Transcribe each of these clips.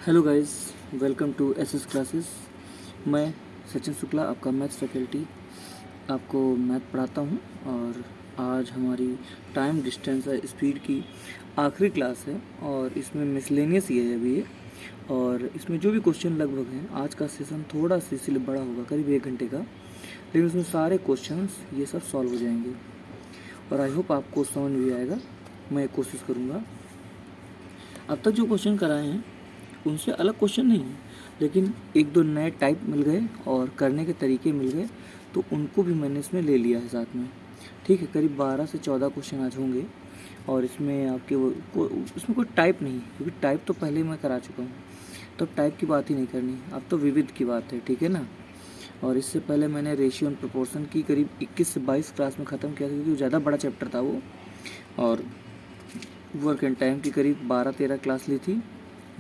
Hello guys, welcome to SS classes. मैं सचिन शुक्ला, आपका maths faculty, आपको मैथ पढ़ाता हूँ। और आज हमारी टाइम डिस्टेंस है स्पीड की आखिरी क्लास है और इसमें मिसलेनियस ही है अभी ये। और इसमें जो भी क्वेश्चन लगभग हैं, आज का सेशन थोड़ा सा इसलिए बड़ा होगा, करीब 1 घंटे का, लेकिन उसमें सारे क्वेश्चंस ये सब सॉल्व हो जाएंगे और आई होप आपको समझ भी आएगा। मैं कोशिश करूँगा। अब तक जो क्वेश्चन कराए हैं उनसे अलग क्वेश्चन नहीं है, लेकिन एक दो नए टाइप मिल गए और करने के तरीके मिल गए, तो उनको भी मैंने इसमें ले लिया है साथ में। ठीक है, करीब 12 से 14 क्वेश्चन आज होंगे और इसमें आपके इसमें कोई टाइप नहीं, क्योंकि टाइप तो पहले ही मैं करा चुका हूँ, तो टाइप की बात ही नहीं करनी। अब तो विविध की बात है, ठीक है ना। और इससे पहले मैंने रेशियो एंड प्रोपोर्शन की करीब 21 से 22 क्लास में ख़त्म किया था, क्योंकि ज़्यादा बड़ा चैप्टर था वो। और वर्क एंड टाइम की करीब 12-13 क्लास ली थी,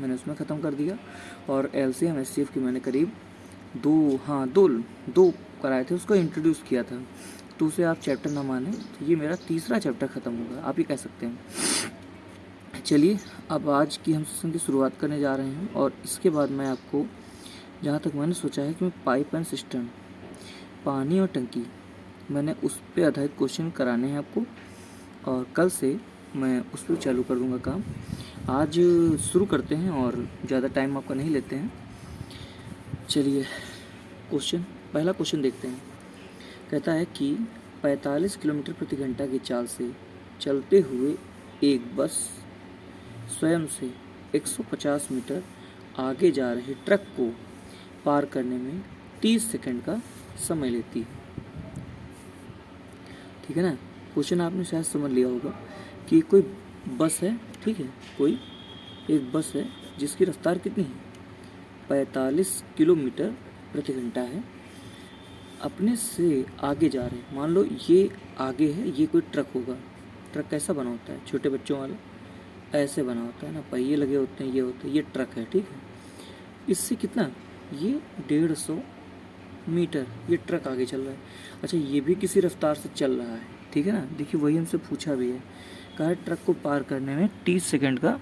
मैंने उसमें ख़त्म कर दिया। और एलसीएम एचसीएफ की मैंने करीब दो कराए थे, उसको इंट्रोड्यूस किया था। तो उसे आप चैप्टर ना माने, तो ये मेरा तीसरा चैप्टर ख़त्म होगा, आप ही कह सकते हैं। चलिए, अब आज की हम सेशन की शुरुआत करने जा रहे हैं और इसके बाद मैं आपको, जहाँ तक मैंने सोचा है कि मैं पाइप एंड सिस्टम, पानी और टंकी, मैंने उस पर आधारित क्वेश्चन कराने हैं आपको। और कल से मैं उस पर चालू कर दूँगा काम। आज शुरू करते हैं और ज़्यादा टाइम आपका नहीं लेते हैं। चलिए, पहला क्वेश्चन देखते हैं। कहता है कि 45 किलोमीटर प्रति घंटा की चाल से चलते हुए एक बस स्वयं से 150 मीटर आगे जा रहे ट्रक को पार करने में 30 सेकंड का समय लेती है। ठीक है ना। क्वेश्चन आपने शायद समझ लिया होगा कि कोई बस है, ठीक है, कोई एक बस है जिसकी रफ्तार कितनी है, 45 किलोमीटर प्रति घंटा है, अपने से आगे जा रहे हैं। मान लो ये आगे है, ये कोई ट्रक होगा। ट्रक कैसा बना होता है, छोटे बच्चों वाला, ऐसे बना होता है ना, पहिए लगे होते हैं, ये होते हैं, ये ट्रक है, ठीक है। इससे कितना, ये 150 मीटर ये ट्रक आगे चल रहा है। अच्छा, ये भी किसी रफ्तार से चल रहा है, ठीक है ना। देखिए, वही हमसे पूछा भी है, कहा है ट्रक को पार करने में 30 सेकंड का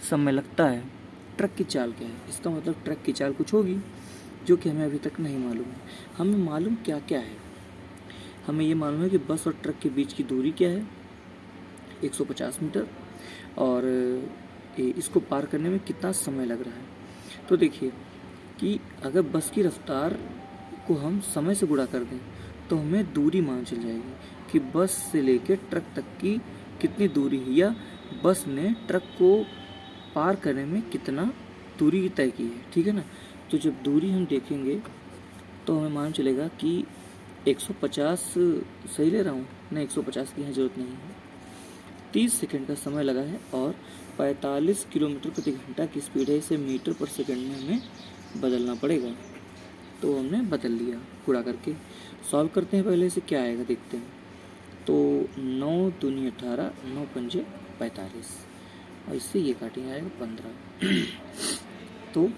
समय लगता है। ट्रक की चाल क्या है, इसका मतलब ट्रक की चाल कुछ होगी जो कि हमें अभी तक नहीं मालूम है। हमें मालूम क्या क्या है, हमें ये मालूम है कि बस और ट्रक के बीच की दूरी क्या है, 150 मीटर, और इसको पार करने में कितना समय लग रहा है। तो देखिए कि अगर बस की रफ्तार को हम समय से गुणा कर दें तो हमें दूरी मान चल जाएगी कि बस से लेकर ट्रक तक की कितनी दूरी है, या बस ने ट्रक को पार करने में कितना दूरी तय की है, ठीक है ना। तो जब दूरी हम देखेंगे तो हमें मान चलेगा कि 150, सही ले रहा हूँ, नहीं 150 की यहाँ ज़रूरत नहीं है, 30 सेकंड का समय लगा है और 45 किलोमीटर प्रति घंटा की स्पीड है। इसे मीटर पर सेकंड में हमें बदलना पड़ेगा, तो हमने बदल लिया पूरा करके। सॉल्व करते हैं, पहले से क्या आएगा देखते हैं। तो 9 दूनी 18, 9 पंजे 45, और इससे ये काटेंगे, आएगा 15। तो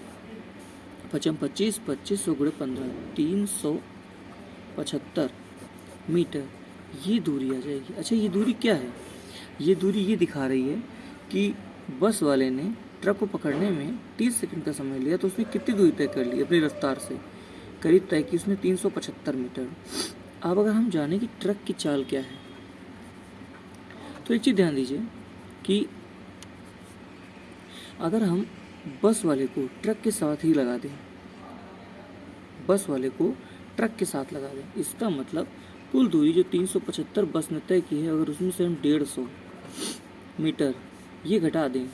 55 25, 25 गुणे 15, 375 मीटर ये दूरी आ जाएगी। अच्छा, ये दूरी क्या है, ये दूरी ये दिखा रही है कि बस वाले ने ट्रक को पकड़ने में 30 सेकंड का समय लिया, तो उसने कितनी दूरी तय कर ली अपनी रफ्तार से, करीब तय की उसने 375 मीटर। अब अगर हम जाने कि ट्रक की चाल क्या है, तो एक चीज़ ध्यान दीजिए कि अगर हम बस वाले को ट्रक के साथ ही लगा दें, बस वाले को ट्रक के साथ लगा दें, इसका मतलब कुल दूरी जो 375 बस ने तय की है, अगर उसमें से हम 150 मीटर ये घटा दें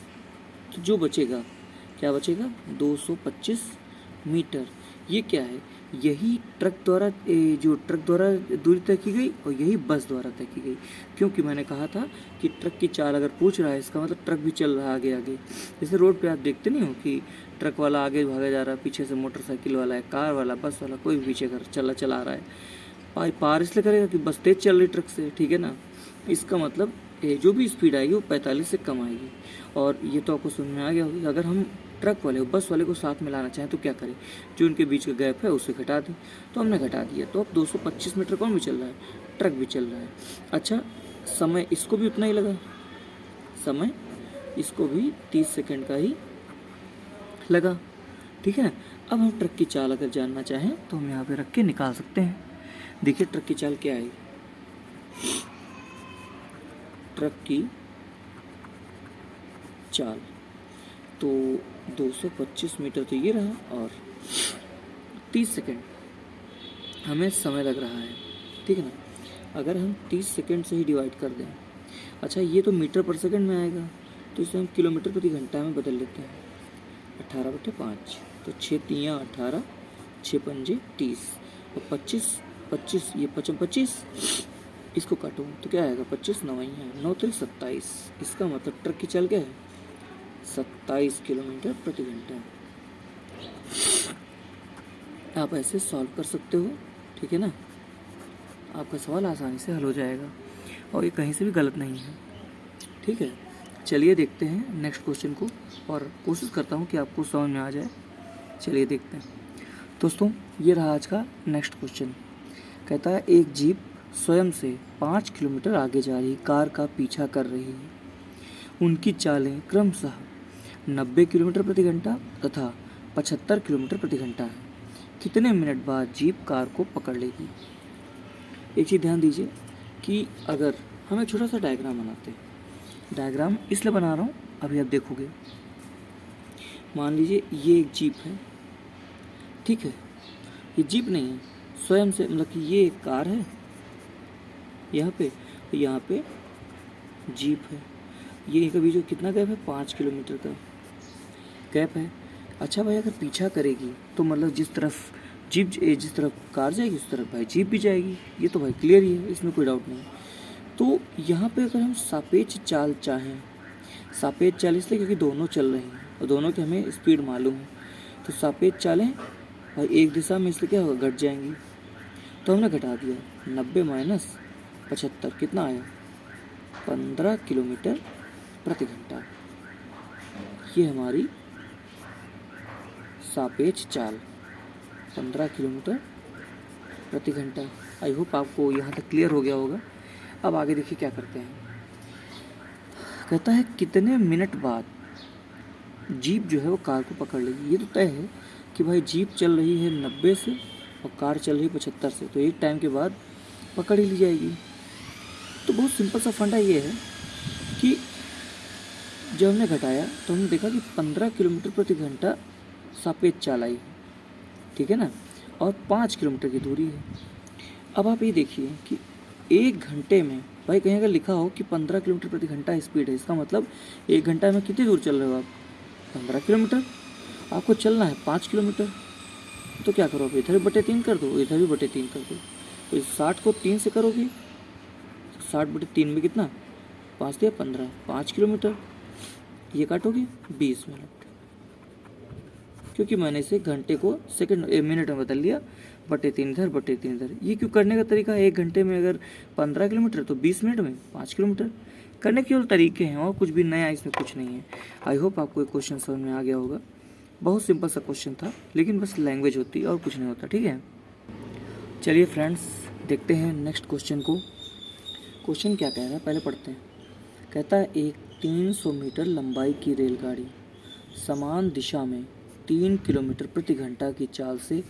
तो जो बचेगा, क्या बचेगा, 225 मीटर। ये क्या है, यही ट्रक द्वारा जो ट्रक द्वारा दूरी तय की गई और यही बस द्वारा तय की गई। क्योंकि मैंने कहा था कि ट्रक की चाल अगर पूछ रहा है, इसका मतलब ट्रक भी चल रहा है आगे आगे। जैसे रोड पे आप देखते नहीं हो कि ट्रक वाला आगे भागा जा रहा है, पीछे से मोटरसाइकिल वाला है, कार वाला, बस वाला, कोई भी पीछे कर चला रहा है। पार इसलिए करेगा कि बस तेज चल रही ट्रक से, ठीक है ना। इसका मतलब जो भी स्पीड आएगी वो 45 से कम आएगी। और ये तो आपको समझ में आ गया होगा। अगर हम ट्रक वाले बस वाले को साथ में लाना चाहें तो क्या करें, जो उनके बीच का गैप है उसे घटा दें। तो हमने घटा दिया, तो अब 225 मीटर कौन भी चल रहा है, ट्रक भी चल रहा है। अच्छा, समय इसको भी उतना ही लगा, समय इसको भी 30 सेकंड का ही लगा, ठीक है। अब हम ट्रक की चाल अगर जानना चाहें तो हम यहाँ पे रख के निकाल सकते हैं। देखिए ट्रक की चाल क्या है, ट्रक की चाल तो 225 मीटर तो ये रहा और 30 सेकंड हमें समय लग रहा है, ठीक है ना। अगर हम 30 सेकंड से ही डिवाइड कर दें, अच्छा ये तो मीटर पर सेकंड में आएगा, तो इसे हम किलोमीटर प्रति घंटा में बदल लेते हैं। 18/5 तो 6 तियाँ 18, 6 पंजे 30 और 25 ये 25 इसको काटो तो क्या आएगा 25 9 9 27। इसका मतलब ट्रक की चाल क्या है 27 किलोमीटर प्रति घंटा। आप ऐसे सॉल्व कर सकते हो, ठीक है ना। आपका सवाल आसानी से हल हो जाएगा और ये कहीं से भी गलत नहीं है, ठीक है। चलिए देखते हैं नेक्स्ट क्वेश्चन को और कोशिश करता हूँ कि आपको समझ में आ जाए। चलिए देखते हैं दोस्तों, ये रहा आज का नेक्स्ट क्वेश्चन। कहता है एक जीप स्वयं से 5 किलोमीटर आगे जा रही कार का पीछा कर रही है। उनकी चालें क्रमशः 90 किलोमीटर प्रति घंटा तथा 75 किलोमीटर प्रति घंटा है। कितने मिनट बाद जीप कार को पकड़ लेगी। एक चीज़ ध्यान दीजिए कि अगर हम एक छोटा सा डायग्राम बनाते हैं, डायग्राम इसलिए बना रहा हूँ अभी आप देखोगे। मान लीजिए ये एक जीप है, ठीक है। ये जीप नहीं है, स्वयं से मतलब कि ये एक कार है यहाँ पे जीप है। ये कभी जो कितना गैप है 5 किलोमीटर का गैप है। अच्छा भाई अगर पीछा करेगी तो मतलब जिस तरफ कार जाएगी उस तरफ भाई जीप भी जाएगी, ये तो भाई क्लियर ही है, इसमें कोई डाउट नहीं। तो यहाँ पे अगर हम सापेक्ष चाल चाहें, सापेक्ष चाल इसलिए क्योंकि दोनों चल रही हैं और दोनों की हमें स्पीड मालूम है, तो सापेक्ष चालें भाई एक दिशा में इसलिए क्या होगा घट जाएंगी। तो हमने घटा दिया 90 माइनस 75 कितना आया 15 किलोमीटर प्रति घंटा। ये हमारी सापेक्ष चाल 15 किलोमीटर प्रति घंटा। आई होप आपको यहाँ तक क्लियर हो गया होगा। अब आगे देखिए क्या करते हैं। कहता है कितने मिनट बाद जीप जो है वो कार को पकड़ लेगी। ये तो तय है कि भाई जीप चल रही है 90 से और कार चल रही है 75 से, तो एक टाइम के बाद पकड़ ही ली जाएगी। तो बहुत सिंपल सा फंडा ये है कि जब हमने घटाया तो हमने देखा कि 15 किलोमीटर प्रति घंटा सापेक्ष चाल आई, ठीक है ना, और 5 किलोमीटर की दूरी है। अब आप ये देखिए कि एक घंटे में भाई कहीं अगर लिखा हो कि 15 किलोमीटर प्रति घंटा स्पीड है, इसका मतलब एक घंटा में कितनी दूर चल रहे हो आप 15 किलोमीटर। आपको चलना है 5 किलोमीटर, तो क्या करो आप इधर बटे 3 कर दो, इधर भी बटे 3 कर दो। तो इस 60 को 3 से करोगे, 60 बटे 3 में कितना 5 दिया 15, 5 किलोमीटर। ये काटोगे 20 मिनट, क्योंकि मैंने इसे घंटे को मिनट में बदल लिया, बटे 3 इधर बटे 3 इधर। ये क्यों करने का तरीका है, एक घंटे में अगर 15 किलोमीटर तो 20 मिनट में 5 किलोमीटर करने के केवल तरीके हैं और कुछ भी नया इसमें कुछ नहीं है। आई होप आपको एक क्वेश्चन समझ में आ गया होगा। बहुत सिंपल सा क्वेश्चन था, लेकिन बस लैंग्वेज होती और कुछ नहीं होता, ठीक है। चलिए फ्रेंड्स देखते हैं नेक्स्ट क्वेश्चन को। क्वेश्चन क्या कह रहा है पहले पढ़ते हैं। कहता है एक 300 मीटर लंबाई की रेलगाड़ी समान दिशा में 3 किलोमीटर प्रति घंटा की चाल से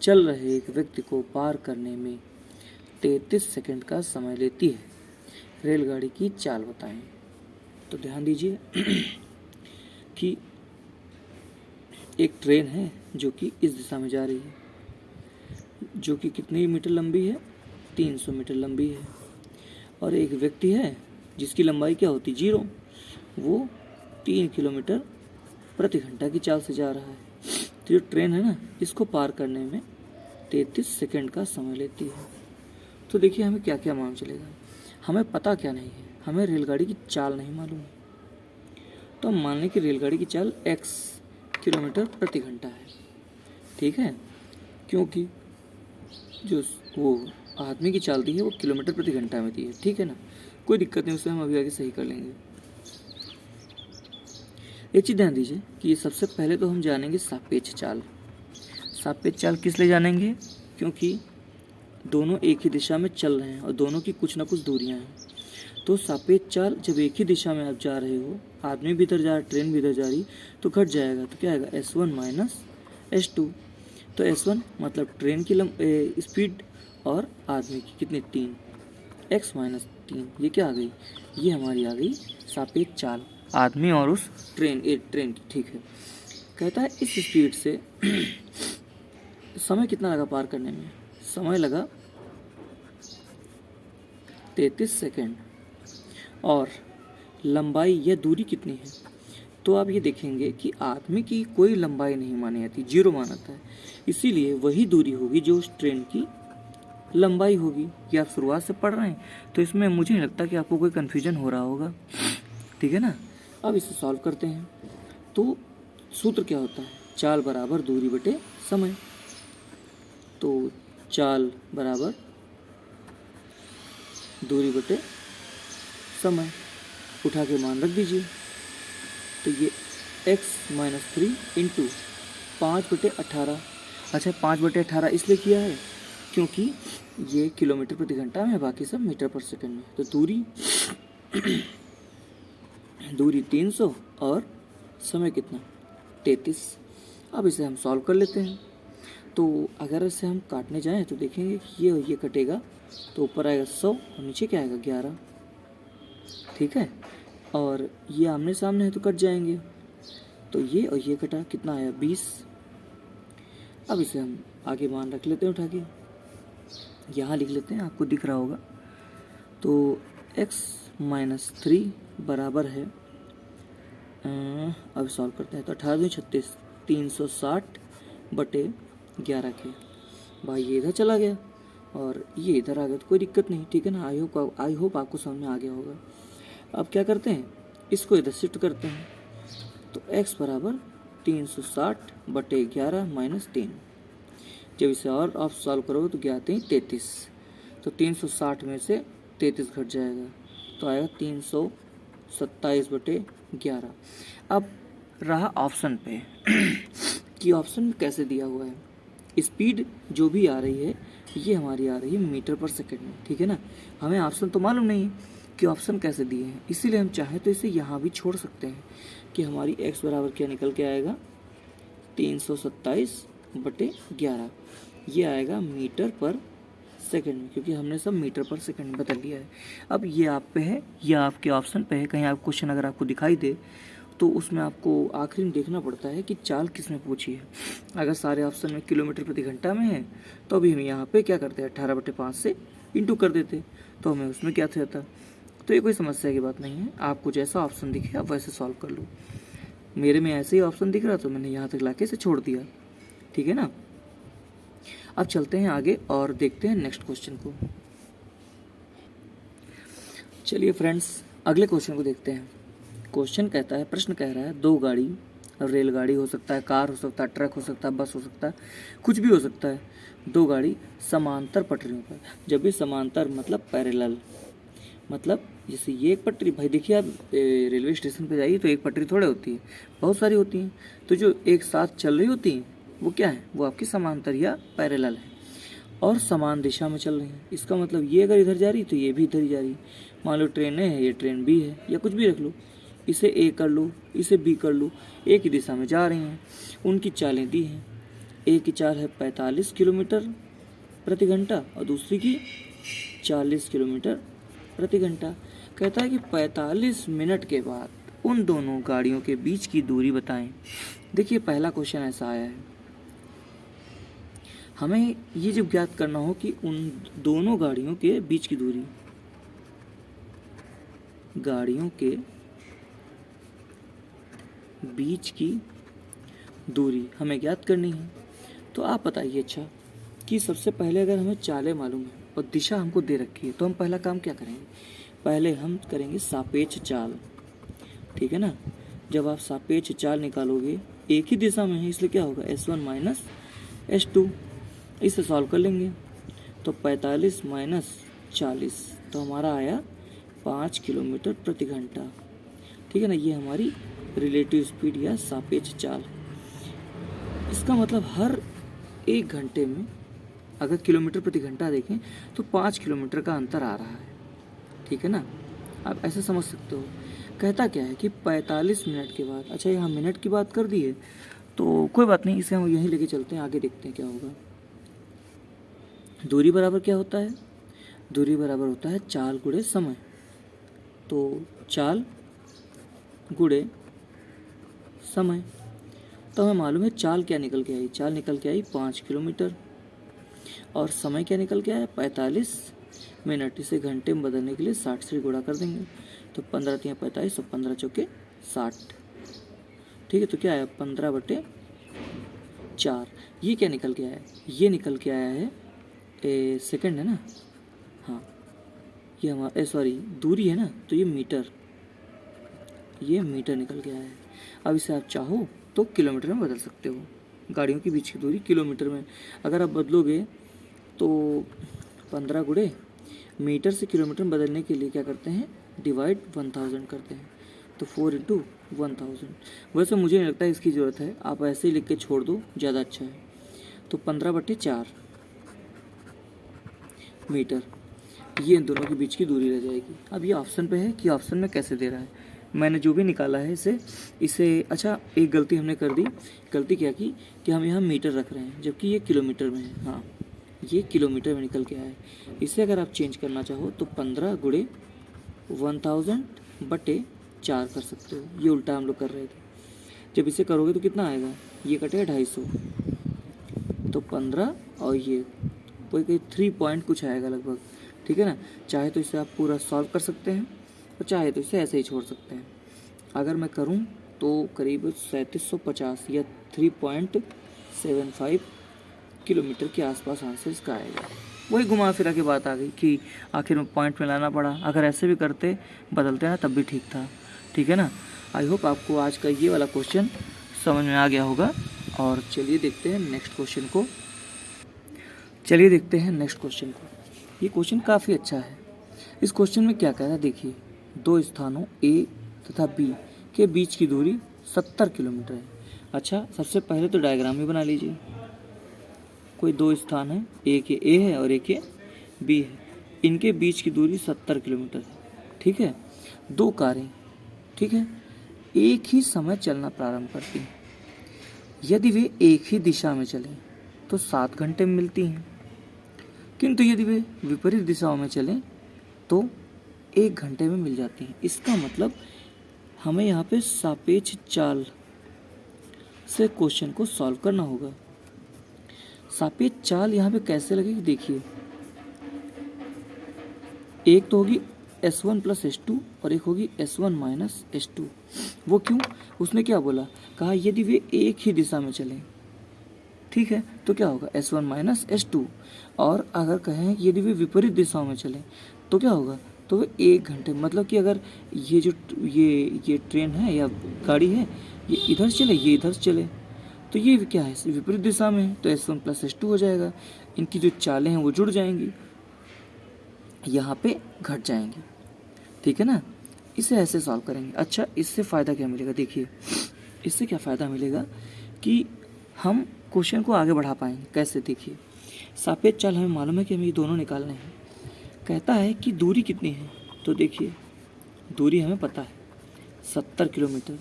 चल रहे एक व्यक्ति को पार करने में 33 सेकंड का समय लेती है। रेलगाड़ी की चाल बताएं। तो ध्यान दीजिए कि एक ट्रेन है जो कि इस दिशा में जा रही है, जो कि कितनी मीटर लंबी है 300 मीटर लंबी है, और एक व्यक्ति है जिसकी लंबाई क्या होती 0, वो 3 किलोमीटर प्रति घंटा की चाल से जा रहा है। तो जो ट्रेन है ना, इसको पार करने में 33 सेकंड का समय लेती है। तो देखिए हमें क्या क्या मालूम चलेगा। हमें पता क्या नहीं है, हमें रेलगाड़ी की चाल नहीं मालूम। तो हम मान लें कि रेलगाड़ी की चाल x किलोमीटर प्रति घंटा है, ठीक है, क्योंकि जो वो आदमी की चाल दी है वो किलोमीटर प्रति घंटा में दी है, ठीक है ना। कोई दिक्कत नहीं, उसे हम अभी आगे सही कर लेंगे। एक चीज़ ध्यान दीजिए कि सबसे पहले तो हम जानेंगे सापेक्ष चाल। सापेक्ष चाल किस लिए जानेंगे, क्योंकि दोनों एक ही दिशा में चल रहे हैं और दोनों की कुछ ना कुछ दूरियां हैं। तो सापेक्ष चाल जब एक ही दिशा में आप जा रहे हो, आदमी भी इधर जा रहा, ट्रेन भी इधर जा रही, तो घट जाएगा। तो क्या आएगा, S1 माइनस S2। तो S1 मतलब ट्रेन की स्पीड और आदमी की कितनी, 3, x माइनस 3, ये क्या आ गई, ये हमारी आ गई सापेक्ष चाल आदमी और उस ट्रेन की। ठीक है, कहता है इस स्पीड से समय कितना लगा पार करने में, समय लगा 33 सेकेंड, और लंबाई या दूरी कितनी है। तो आप ये देखेंगे कि आदमी की कोई लंबाई नहीं मानी जाती, 0 माना जाता है, इसीलिए वही दूरी होगी जो उस ट्रेन की लंबाई होगी। ये आप शुरुआत से पढ़ रहे हैं, तो इसमें मुझे नहीं लगता कि आपको कोई कन्फ्यूजन हो रहा होगा। ठीक है ना। अब इसे सॉल्व करते हैं। तो सूत्र क्या होता है, चाल बराबर दूरी बटे समय। तो चाल बराबर दूरी बटे समय, उठा के मान रख दीजिए। तो ये x माइनस 3 इंटू 5/18। अच्छा, 5/18 इसलिए किया है क्योंकि ये किलोमीटर प्रति घंटा में है, बाकी सब मीटर पर सेकंड में। तो दूरी 300 और समय कितना, 33। अब इसे हम सॉल्व कर लेते हैं। तो अगर इसे हम काटने जाएं तो देखेंगे कि ये कटेगा, तो ऊपर आएगा 100 और नीचे क्या आएगा, 11। ठीक है, और ये आमने सामने है तो कट जाएंगे। तो ये और ये कटा, कितना आया, 20। अब इसे हम आगे मान रख लेते हैं, उठा के यहाँ लिख लेते हैं, आपको दिख रहा होगा। तो x माइनस 3 बराबर है, अब सॉल्व करते हैं। तो 18 36, 360/11 के। भाई ये इधर चला गया और ये इधर आ गया, तो कोई दिक्कत नहीं। ठीक है ना, आई होप आपको समझ में आ गया होगा। अब क्या करते हैं, इसको इधर शिफ्ट करते हैं। तो x बराबर 360/11 माइनस 3। जब इसे और आप सॉल्व करोगे तो क्या आते हैं, 33। तो 360 में से 33 घट जाएगा, तो आएगा 327/11। अब रहा ऑप्शन पे कि ऑप्शन में कैसे दिया हुआ है। स्पीड जो भी आ रही है ये हमारी आ रही है मीटर पर सेकंड में। ठीक है ना, हमें ऑप्शन तो मालूम नहीं है कि ऑप्शन कैसे दिए हैं, इसीलिए हम चाहे तो इसे यहाँ भी छोड़ सकते हैं कि हमारी x बराबर क्या निकल के आएगा, 327/11। ये आएगा मीटर पर सेकंड में, क्योंकि हमने सब मीटर पर सेकंड में बदल लिया है। अब ये आप पे है या आपके ऑप्शन पे है, कहीं आप क्वेश्चन अगर आपको दिखाई दे तो उसमें आपको आखिरी में देखना पड़ता है कि चाल किसने पूछी है। अगर सारे ऑप्शन में किलोमीटर प्रति घंटा में है तो अभी हम यहाँ पे क्या करते हैं, 18/5 से इंटू कर देते, तो हमें उसमें क्या था। तो ये कोई समस्या की बात नहीं है, आपको जैसा ऑप्शन दिखे आप वैसे सॉल्व कर लो। मेरे में ऐसे ही ऑप्शन दिख रहा तो मैंने यहाँ तक लाके इसे छोड़ दिया। ठीक है ना। अब चलते हैं आगे और देखते हैं नेक्स्ट क्वेश्चन को। चलिए फ्रेंड्स, अगले क्वेश्चन को देखते हैं। क्वेश्चन कहता है, प्रश्न कह रहा है, 2 गाड़ी, रेलगाड़ी हो सकता है, कार हो सकता है, ट्रक हो सकता है, बस हो सकता है, कुछ भी हो सकता है। 2 गाड़ी समांतर पटरियों पर, जब भी समांतर मतलब पैरेलल, मतलब जैसे ये एक पटरी, भाई देखिए आप रेलवे स्टेशन पे जाइए तो एक पटरी थोड़े होती है, बहुत सारी होती हैं। तो जो एक साथ चल रही होती हैं वो क्या है, वो आपकी समांतर या पैरेलल है और समान दिशा में चल रही हैं। इसका मतलब ये अगर इधर जा रही तो ये भी इधर ही जा रही। मान लो ट्रेन है, ये ट्रेन बी है, या कुछ भी रख लो, इसे ए कर लो, इसे बी कर लो, एक ही दिशा में जा रही हैं। उनकी चालें दी हैं, एक की चाल है 45 किलोमीटर प्रति घंटा और दूसरी की 40 किलोमीटर प्रति घंटा। कहता है कि 45 मिनट के बाद उन दोनों गाड़ियों के बीच की दूरी बताएं। देखिए पहला क्वेश्चन ऐसा आया है, हमें ये जब ज्ञात करना हो कि उन दोनों गाड़ियों के बीच की दूरी, गाड़ियों के बीच की दूरी हमें ज्ञात करनी है। तो आप बताइए अच्छा कि सबसे पहले अगर हमें चालें मालूम है और दिशा हमको दे रखी है तो हम पहला काम क्या करेंगे, पहले हम करेंगे सापेक्ष चाल। ठीक है ना, जब आप सापेक्ष चाल निकालोगे एक ही दिशा में है इसलिए क्या होगा, S1 माइनस S2, इसे सॉल्व कर लेंगे। तो 45 माइनस 40 तो हमारा आया 5 किलोमीटर प्रति घंटा। ठीक है ना, ये हमारी रिलेटिव स्पीड या सापेक्ष चाल। इसका मतलब हर 1 घंटे में अगर किलोमीटर प्रति घंटा देखें तो 5 किलोमीटर का अंतर आ रहा है। ठीक है ना, आप ऐसे समझ सकते हो। कहता क्या है कि 45 मिनट के बाद, अच्छा यहाँ मिनट की बात कर दी है तो कोई बात नहीं, इसे हम यहीं लेके चलते हैं, आगे देखते हैं क्या होगा। दूरी बराबर क्या होता है? दूरी बराबर होता है चाल गुणे समय। तो चाल गुणे समय, तो हमें मालूम है चाल क्या निकल के आई, चाल निकल के आई 5 किलोमीटर, और समय क्या निकल के आया 45 मिनट। इसे घंटे में बदलने के लिए 60 से गुणा कर देंगे, तो 15 तिया 45 और 15 चौके 60। ठीक है, तो क्या आया 15/4। ये क्या निकल के आया है? ये निकल के आया है सेकंड है ना, हाँ ये हमारा सॉरी दूरी है ना, तो ये मीटर निकल के आया है। अब इसे आप चाहो तो किलोमीटर में बदल सकते हो, गाड़ियों के बीच की दूरी किलोमीटर में अगर आप बदलोगे तो 15 गुणे मीटर से किलोमीटर में बदलने के लिए क्या करते हैं, डिवाइड 1000 करते हैं, तो 4 × 1000। वैसे मुझे नहीं लगता इसकी ज़रूरत है, आप ऐसे ही लिख के छोड़ दो, ज़्यादा अच्छा है। तो 15/4 मीटर, ये इन दोनों के बीच की दूरी रह जाएगी। अब ये ऑप्शन पे है कि ऑप्शन में कैसे दे रहा है, मैंने जो भी निकाला है इसे अच्छा एक गलती हमने कर दी। गलती क्या की कि हम यहाँ मीटर रख रहे हैं जबकि ये किलोमीटर में है। हाँ ये किलोमीटर में निकल के आया है। इसे अगर आप चेंज करना चाहो तो 15 गुणे 1000/4 कर सकते हो। ये उल्टा हम लोग कर रहे थे, जब इसे करोगे तो कितना आएगा, ये कटेगा 250, तो 15 और ये कोई 3 पॉइंट कुछ आएगा लगभग। ठीक है ना, चाहे तो इसे आप पूरा सॉल्व कर सकते हैं और चाहे तो इसे ऐसे ही छोड़ सकते हैं। अगर मैं करूं तो करीब 3750 या 3.75 किलोमीटर के आसपास आंसर इसका आएगा। वही घुमा फिरा के बात आ गई कि आखिर में पॉइंट में लाना पड़ा, अगर ऐसे भी करते बदलते ना तब भी ठीक था। ठीक है ना, आई होप आपको आज का ये वाला क्वेश्चन समझ में आ गया होगा। और चलिए देखते हैं नेक्स्ट क्वेश्चन को। ये क्वेश्चन काफ़ी अच्छा है। इस क्वेश्चन में क्या कहता है देखिए, दो स्थानों ए तथा बी के बीच की दूरी 70 किलोमीटर है। अच्छा सबसे पहले तो डायग्राम ही बना लीजिए। कोई दो स्थान है, एक ए है और एक बी है, इनके बीच की दूरी 70 किलोमीटर है। ठीक है, दो कारें, ठीक है, एक ही समय चलना प्रारंभ करती हैं। यदि वे एक ही दिशा में चलें तो 7 घंटे में मिलती हैं, किंतु यदि वे विपरीत दिशाओं में चलें तो 1 घंटे में मिल जाती हैं। इसका मतलब हमें यहाँ पे सापेक्ष चाल से क्वेश्चन को सॉल्व करना होगा। सापेक्ष चाल यहाँ पे कैसे लगेगी देखिए, एक तो होगी S1 + S2 और एक होगी S1 - S2। वो क्यों, उसने क्या बोला, कहा यदि वे एक ही दिशा में चलें, ठीक है, तो क्या होगा S1 - S2। और अगर कहें यदि वे विपरीत दिशाओं में चलें तो क्या होगा, तो वे 1 घंटे, मतलब कि अगर ये जो ये ट्रेन है या गाड़ी है, ये इधर चले ये इधर चले, तो ये क्या है विपरीत दिशा में है, तो S1 + S2 हो जाएगा। इनकी जो चालें हैं वो जुड़ जाएंगी, यहाँ पे घट जाएंगी। ठीक है ना, इसे ऐसे सॉल्व करेंगे। अच्छा इससे फ़ायदा क्या मिलेगा देखिए, इससे क्या फ़ायदा मिलेगा कि हम क्वेश्चन को आगे बढ़ा पाएंगे। कैसे देखिए, सापेक्ष चाल हमें मालूम है कि हमें ये दोनों निकालने हैं। कहता है कि दूरी कितनी है, तो देखिए दूरी हमें पता है 70 किलोमीटर,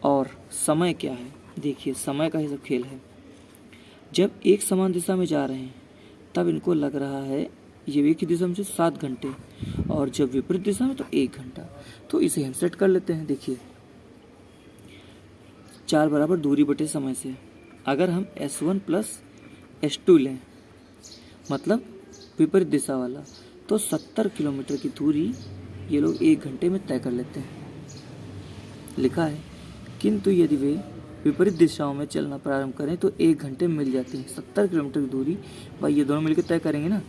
और समय क्या है, देखिए समय का ही सब खेल है। जब एक समान दिशा में जा रहे हैं तब इनको लग रहा है ये एक ही दिशा में 7 घंटे, और जब विपरीत दिशा में तो 1 घंटा। तो इसे हम सेट कर लेते हैं। देखिए 4 बराबर दूरी बटे समय से, अगर हम S1 + S2 लें, मतलब विपरीत दिशा वाला, तो 70 किलोमीटर की दूरी ये लोग 1 घंटे में तय कर लेते हैं। लिखा है किंतु यदि वे विपरीत दिशाओं में चलना प्रारंभ करें तो 1 घंटे में मिल जाती है। 70 किलोमीटर की दूरी भाई ये दोनों मिलकर तय करेंगे ना,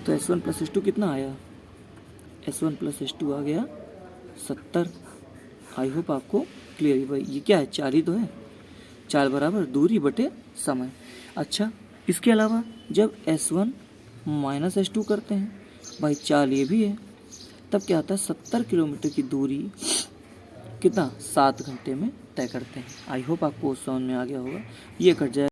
तो S1 + S2 कितना आया, S1 + S2 आ गया 70। आई होप आपको क्लियर है भाई, ये क्या है, चाल ही तो है, चाल बराबर दूरी बटे समय। अच्छा इसके अलावा जब S1 - S2 करते हैं, भाई चाल ये भी है, तब क्या आता है 70 किलोमीटर की दूरी कितना 7 घंटे में तय करते हैं। आई होप आपको समझ में आ गया होगा। ये कट जाए।